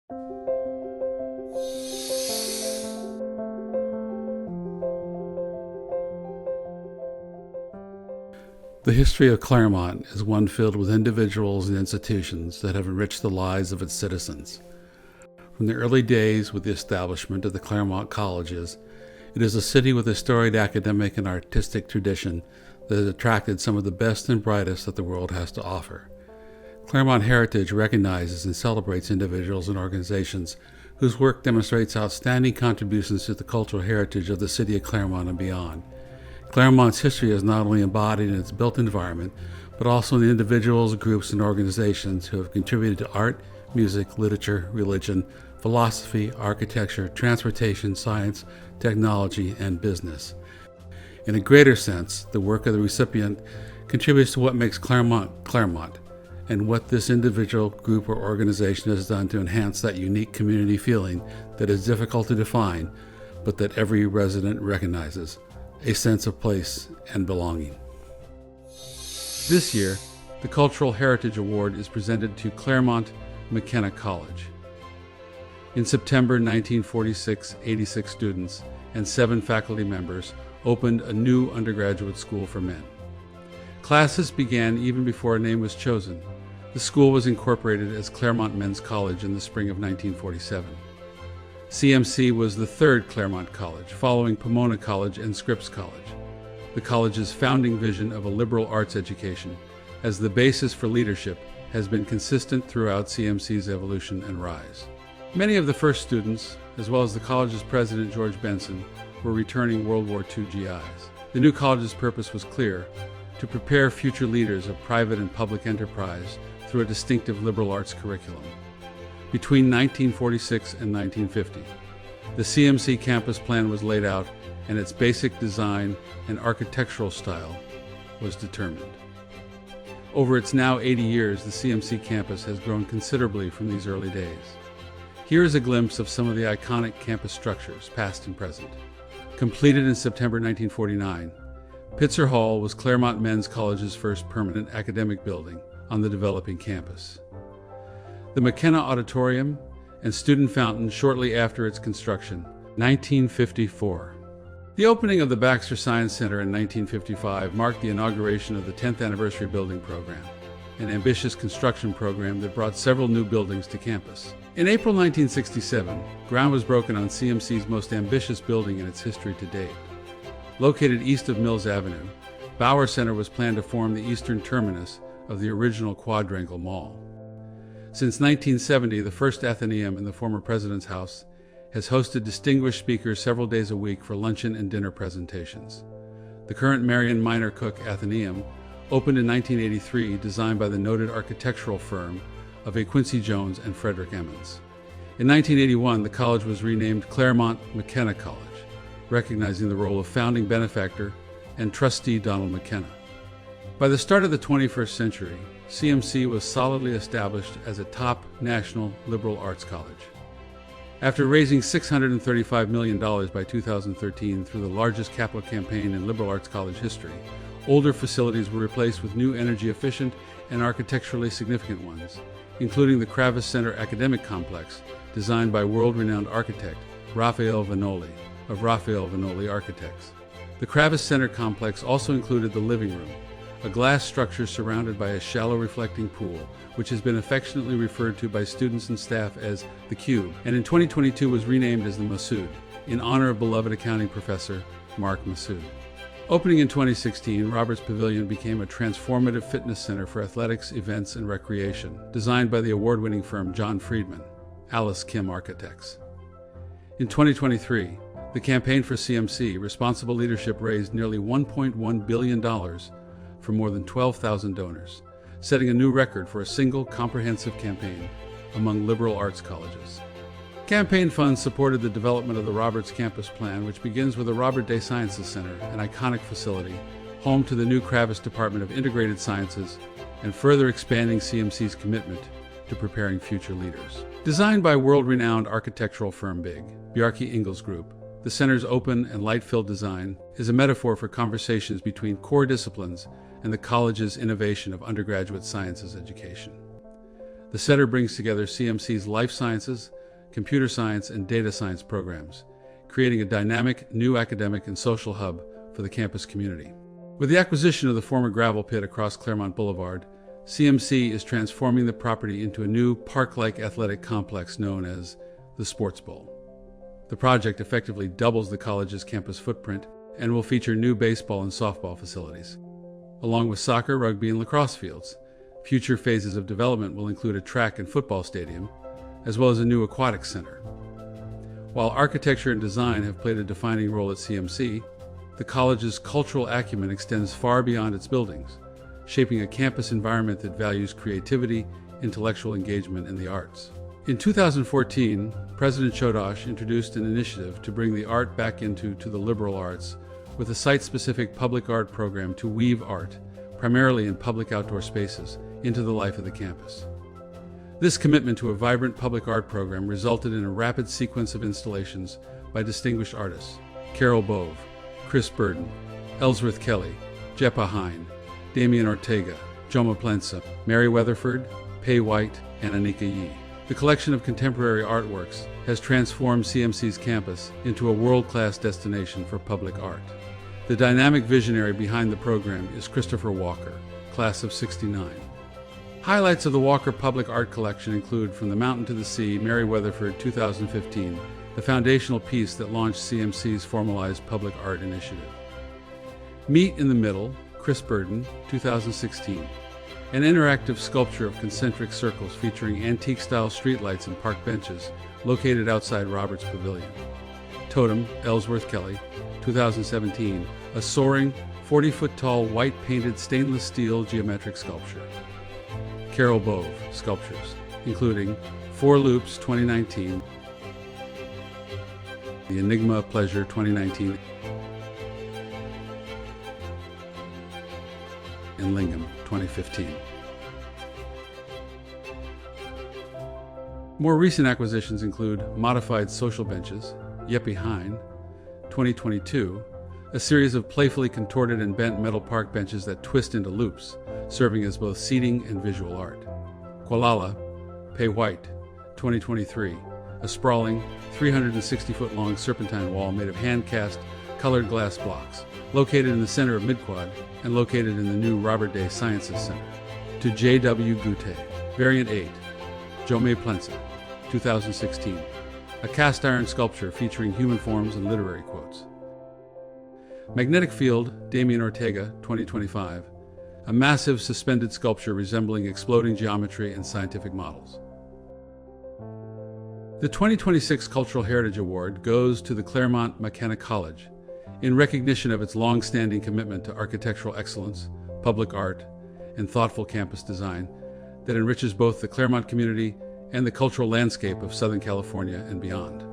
The history of Claremont is one filled with individuals and institutions that have enriched the lives of its citizens. From the early days with the establishment of the Claremont Colleges, it is a city with a storied academic and artistic tradition that has attracted some of the best and brightest that the world has to offer. Claremont Heritage recognizes and celebrates individuals and organizations whose work demonstrates outstanding contributions to the cultural heritage of the city of Claremont and beyond. Claremont's history is not only embodied in its built environment, but also in the individuals, groups, and organizations who have contributed to art, music, literature, religion, philosophy, architecture, transportation, science, technology, and business. In a greater sense, the work of the recipient contributes to what makes Claremont, Claremont, and what this individual, group, or organization has done to enhance that unique community feeling that is difficult to define, but that every resident recognizes. A sense of place and belonging. This year, the Cultural Heritage Award is presented to Claremont McKenna College. In September 1946, 86 students and 7 faculty members opened a new undergraduate school for men. Classes began even before a name was chosen. The school was incorporated as Claremont Men's College in the spring of 1947. CMC was the third Claremont college, following Pomona College and Scripps College. The college's founding vision of a liberal arts education as the basis for leadership has been consistent throughout CMC's evolution and rise. Many of the first students, as well as the college's president George Benson, were returning World War II GIs. The new college's purpose was clear: to prepare future leaders of private and public enterprise through a distinctive liberal arts curriculum. Between 1946 and 1950, the CMC campus plan was laid out and its basic design and architectural style was determined. Over its now 80 years, the CMC campus has grown considerably from these early days. Here is a glimpse of some of the iconic campus structures, past and present. Completed in September 1949, Pitzer Hall was Claremont Men's College's first permanent academic building on the developing campus. The McKenna Auditorium and Student Fountain shortly after its construction, 1954. The opening of the Baxter Science Center in 1955 marked the inauguration of the 10th Anniversary Building Program, an ambitious construction program that brought several new buildings to campus. In April 1967, ground was broken on CMC's most ambitious building in its history to date. Located east of Mills Avenue, Bauer Center was planned to form the eastern terminus of the original Quadrangle Mall. Since 1970, the First Athenaeum in the former President's House has hosted distinguished speakers several days a week for luncheon and dinner presentations. The current Marion Minor Cook Athenaeum opened in 1983, designed by the noted architectural firm of A. Quincy Jones and Frederick Emmons. In 1981, the college was renamed Claremont McKenna College, recognizing the role of founding benefactor and trustee Donald McKenna. By the start of the 21st century, CMC was solidly established as a top national liberal arts college. After raising $635 million by 2013 through the largest capital campaign in liberal arts college history, older facilities were replaced with new energy-efficient and architecturally significant ones, including the Kravis Center Academic Complex, designed by world-renowned architect Raphael Vanoli of Raphael Vanoli Architects. The Kravis Center complex also included the living room, a glass structure surrounded by a shallow reflecting pool, which has been affectionately referred to by students and staff as the Cube, and in 2022 was renamed as the Massoud, in honor of beloved accounting professor Mark Massoud. Opening in 2016, Roberts Pavilion became a transformative fitness center for athletics, events, and recreation, designed by the award-winning firm John Friedman, Alice Kim Architects. In 2023, the Campaign for CMC Responsible Leadership raised nearly $1.1 billion for more than 12,000 donors, setting a new record for a single comprehensive campaign among liberal arts colleges. Campaign funds supported the development of the Roberts Campus Plan, which begins with the Robert Day Sciences Center, an iconic facility, home to the new Kravis Department of Integrated Sciences, and further expanding CMC's commitment to preparing future leaders. Designed by world-renowned architectural firm Bjarke Ingels Group, the center's open and light-filled design is a metaphor for conversations between core disciplines and the college's innovation of undergraduate sciences education. The center brings together CMC's life sciences, computer science, and data science programs, creating a dynamic new academic and social hub for the campus community. With the acquisition of the former gravel pit across Claremont Boulevard, CMC is transforming the property into a new park-like athletic complex known as the Sports Bowl. The project effectively doubles the college's campus footprint and will feature new baseball and softball facilities. Along with soccer, rugby, and lacrosse fields, future phases of development will include a track and football stadium, as well as a new aquatic center. While architecture and design have played a defining role at CMC, the college's cultural acumen extends far beyond its buildings, shaping a campus environment that values creativity, intellectual engagement, and the arts. In 2014, President Chodosh introduced an initiative to bring the art back into the liberal arts with a site-specific public art program to weave art, primarily in public outdoor spaces, into the life of the campus. This commitment to a vibrant public art program resulted in a rapid sequence of installations by distinguished artists: Carol Bove, Chris Burden, Ellsworth Kelly, Jeppa Hine, Damian Ortega, Joma Plensa, Mary Weatherford, Pei White, and Anika Yee. The collection of contemporary artworks has transformed CMC's campus into a world-class destination for public art. The dynamic visionary behind the program is Christopher Walker, class of '69. Highlights of the Walker Public Art Collection include From the Mountain to the Sea, Mary Weatherford, 2015, the foundational piece that launched CMC's formalized public art initiative. Meet in the Middle, Chris Burden, 2016, an interactive sculpture of concentric circles featuring antique-style streetlights and park benches located outside Roberts Pavilion. Totem, Ellsworth Kelly, 2017, a soaring, 40-foot-tall, white-painted stainless steel geometric sculpture. Carol Bove sculptures, including Four Loops 2019, The Enigma of Pleasure 2019, and Lingam 2015. More recent acquisitions include Modified Social Benches, Yeppie Hine, 2022, a series of playfully contorted and bent metal park benches that twist into loops, serving as both seating and visual art. Qualala, Pei White, 2023, a sprawling, 360-foot-long serpentine wall made of hand-cast, colored glass blocks, located in the center of Midquad and located in the new Robert Day Sciences Center. To J.W. Gute, Variant 8, Joma Plensa, 2016, a cast-iron sculpture featuring human forms and literary quotes. Magnetic Field, Damian Ortega, 2025, a massive suspended sculpture resembling exploding geometry and scientific models. The 2026 Cultural Heritage Award goes to the Claremont McKenna College in recognition of its long-standing commitment to architectural excellence, public art, and thoughtful campus design that enriches both the Claremont community and the cultural landscape of Southern California and beyond.